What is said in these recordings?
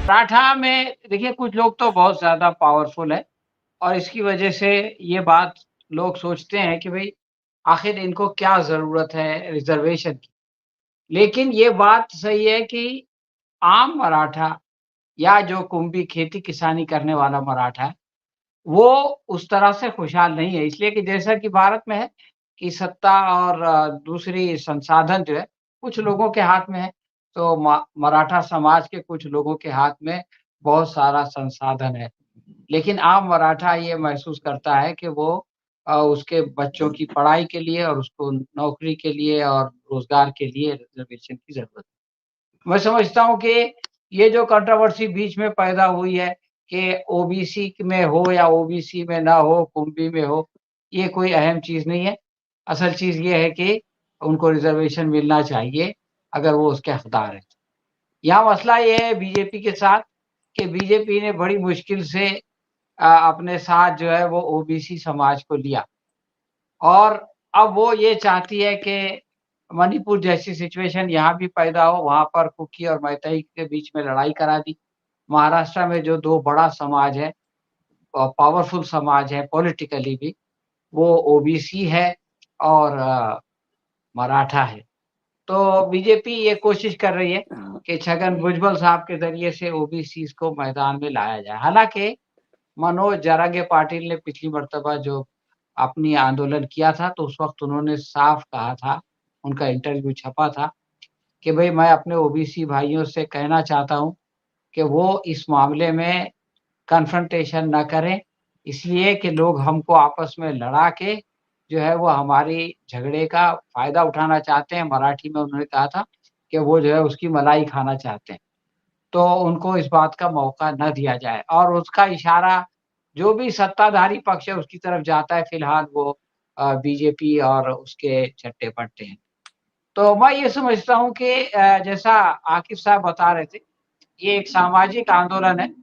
मराठा में देखिए कुछ लोग तो बहुत ज़्यादा पावरफुल है और इसकी वजह से ये बात लोग सोचते हैं कि भई आखिर इनको क्या ज़रूरत है रिज़र्वेशन की। लेकिन ये बात सही है कि आम मराठा या जो कुंभी खेती-किसानी करने वाला मराठा है, वो उस तरह से खुशहाल नहीं है। इसलिए कि जैसा कि भारत में है कि सत्ता और दूसरी संसाधन जो है, कुछ लोगों के हाथ में है। तो मराठा समाज के कुछ लोगों के हाथ में बहुत सारा संसाधन है। लेकिन आम मराठा ये महसूस करता है कि वो उसके बच्चों की पढ़ाई के लिए और उसको नौकरी के लिए और रोज़गार के लिए रिज़र्वेशन की ज़रूरत है। मैं समझता हूँ कि ये जो कंट्रोवर्सी बीच में पैदा हुई है कि ओबीसी में हो या ओबीसी में ना हो, कुंभी में हो, ये कोई अहम चीज़ नहीं है। असल चीज़ ये है कि उनको रिज़र्वेशन मिलना चाहिए, अगर वो उसके हकदार हैं। यहाँ मसला ये है बीजेपी के साथ कि बीजेपी ने बड़ी मुश्किल से अपने साथ जो है वो ओबीसी समाज को लिया और अब वो ये चाहती है कि मणिपुर जैसी सिचुएशन यहाँ भी पैदा हो, वहाँ पर कुकी और मैतेई के बीच में लड़ाई करा दी। महाराष्ट्र में जो 2 बड़ा समाज है पावरफुल समाज है पॉलिटिकली भी, वो ओबीसी है और मराठा है। तो बीजेपी ये कोशिश कर रही है कि छगन भुजबल साहब के ज़रिए से ओबीसीज़ को मैदान में लाया जाए। हालाँकि मनोज जरागे पाटिल ने पिछली मर्तबा जो अपनी आंदोलन किया था, तो उस वक़्त उन्होंने साफ कहा था, उनका इंटरव्यू छपा था कि भई मैं अपने ओबीसी भाइयों से कहना चाहता हूँ कि वो इस मामले में कन्फ्रंटेशन ना करें, इसलिए कि लोग हमको आपस में लड़ा के जो है वो हमारी झगड़े का फ़ायदा उठाना चाहते हैं। मराठी में उन्होंने कहा था कि वो जो है उसकी मलाई खाना चाहते हैं। तो उनको इस बात का मौका ना दिया जाए और उसका इशारा जो भी सत्ताधारी पक्ष है उसकी तरफ जाता है, फिलहाल वो बीजेपी और उसके चट्टे-बट्टे हैं। तो मैं ये समझता हूँ कि जैसा आकिब साहब बता रहे थे, ये एक सामाजिक आंदोलन है,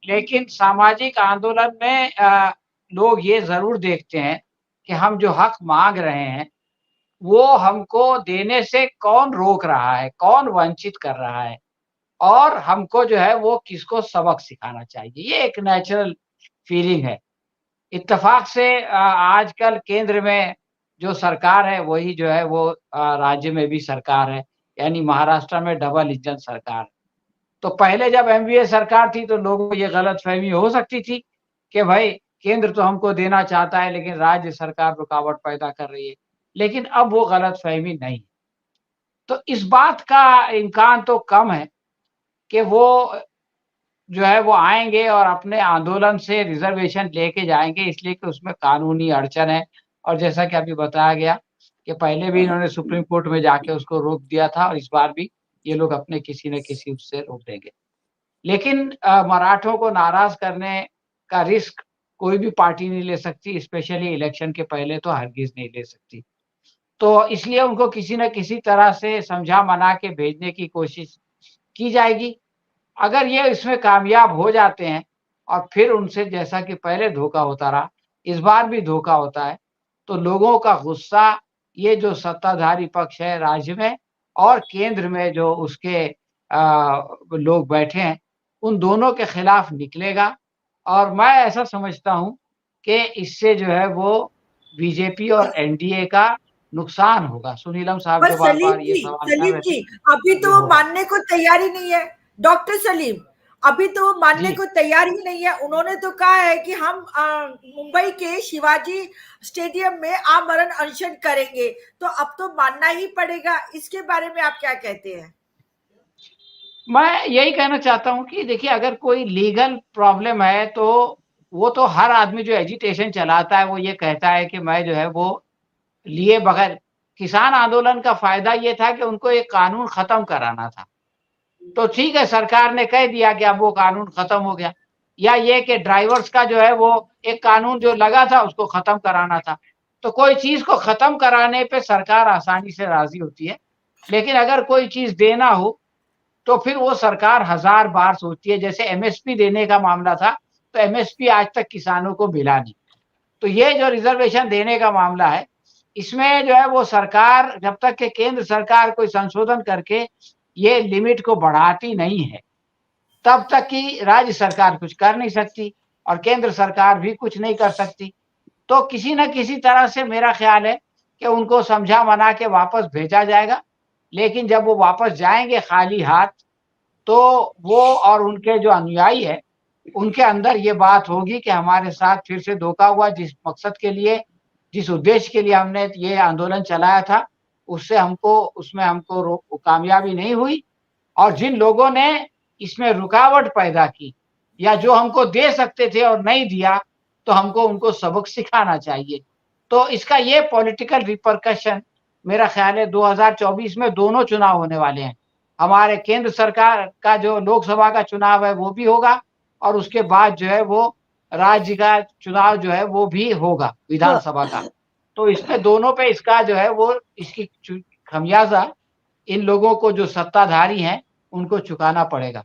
लेकिन सामाजिक आंदोलन में लोग ये ज़रूर देखते हैं कि हम जो हक माँग रहे हैं, वो हमको देने से कौन रोक रहा है, कौन वंचित कर रहा है। और हमको जो है वो किसको सबक सिखाना चाहिए, ये एक नेचुरल फीलिंग है। इत्तेफ़ाक से आजकल केंद्र में जो सरकार है वही जो है वो राज्य में भी सरकार है, यानी महाराष्ट्र में डबल इंजन सरकार। तो पहले जब एनडीए सरकार थी तो लोगों को ये गलतफ़हमी हो सकती थी कि भाई केंद्र तो हमको देना चाहता है लेकिन राज्य सरकार रुकावट पैदा कर रही है। लेकिन अब वो गलतफ़हमी नहीं। तो इस बात का इम्कान तो कम है कि वो जो है वो आएँगे और अपने आंदोलन से रिज़र्वेशन लेके जाएँगे इसलिए कि उसमें कानूनी अड़चन है और जैसा कि अभी बताया गया कि पहले भी इन्होंने सुप्रीम कोर्ट में जाके उसको रोक दिया था और इस बार भी ये लोग अपने किसी न किसी उससे रोक देंगे। लेकिन मराठों को नाराज़ करने का रिस्क कोई भी पार्टी नहीं ले सकती, स्पेशली इलेक्शन के पहले तो हरगिज़ नहीं ले सकती। तो इसलिए उनको किसी न किसी तरह से समझा-मना के भेजने की कोशिश की जाएगी। अगर ये इसमें कामयाब हो जाते हैं और फिर उनसे जैसा कि पहले धोखा होता रहा, इस बार भी धोखा होता है, तो लोगों का गुस्सा ये जो सत्ताधारी पक्ष है राज्य में और केंद्र में जो उसके लोग बैठे हैं, उन दोनों के खिलाफ निकलेगा और मैं ऐसा समझता हूँ कि इससे जो है वो बीजेपी और एनडीए का नुकसान होगा। सुनीलम साहब पर जो बार-बार ये सवाल कर सलीम रहे थे, जी, अभी ये तो वो होगा। मानने को तैयार ही नहीं है। डॉक्टर सलीम, अभी तो वो मानने जी। को तैयार ही नहीं है। उन्होंने तो कहा है कि हम मुंबई के शिवाजी स्टेडियम में आमरण अनशन करेंगे। तो अब तो मानना ही पड़ेगा। इसके बारे में आप क्या कहते हैं? मैं यही कहना चाहता हूँ कि देखिए अगर कोई लीगल प्रॉब्लम है तो वो तो हर आदमी जो एजिटेशन चलाता है वो ये कहता है कि मैं जो है वो लिए बगैर किसान आंदोलन का फ़ायदा ये था कि उनको एक कानून ख़त्म कराना था। तो ठीक है सरकार ने कह दिया कि अब वो कानून ख़त्म हो गया। या ये कि ड्राइवर्स का जो है वो एक कानून जो लगा था उसको ख़त्म कराना था। तो कोई चीज़ को ख़त्म कराने पे सरकार आसानी से राज़ी होती है। लेकिन अगर कोई चीज़ देना हो तो फिर वो सरकार हज़ार बार सोचती है। जैसे एमएसपी देने का मामला था, तो एमएसपी आज तक किसानों को मिला नहीं। तो ये जो रिज़र्वेशन देने का मामला है, इसमें जो है वो सरकार जब तक कि केंद्र सरकार कोई संशोधन करके ये लिमिट को बढ़ाती नहीं है, तब तक कि राज्य सरकार कुछ कर नहीं सकती और केंद्र सरकार भी कुछ नहीं कर सकती। तो किसी न किसी तरह से मेरा ख्याल है कि उनको समझा मना के वापस भेजा जाएगा, लेकिन जब वो वापस जाएँगे खाली हाथ, तो वो और उनके जो अनुयायी हैं, उनके अंदर ये बात होगी कि हमारे साथ फिर से धोखा हुआ, जिस मकसद के लिए, जिस उद्देश्य के लिए हमने ये आंदोलन चलाया था, उसमें हमको कामयाबी नहीं हुई और जिन लोगों ने इसमें रुकावट पैदा की या जो हमको दे सकते थे और नहीं दिया, तो हमको उनको सबक सिखाना चाहिए। तो इसका ये पॉलिटिकल रिपरकशन मेरा ख़्याल है 2024 में दोनों चुनाव होने वाले हैं। हमारे केंद्र सरकार का जो लोकसभा का चुनाव है वो भी होगा और उसके बाद जो है वो राज्य का चुनाव जो है वो भी होगा, हाँ, विधानसभा का। तो इसमें दोनों पे इसका जो है वो इसकी खमियाज़ा इन लोगों को जो सत्ताधारी हैं, उनको चुकाना पड़ेगा।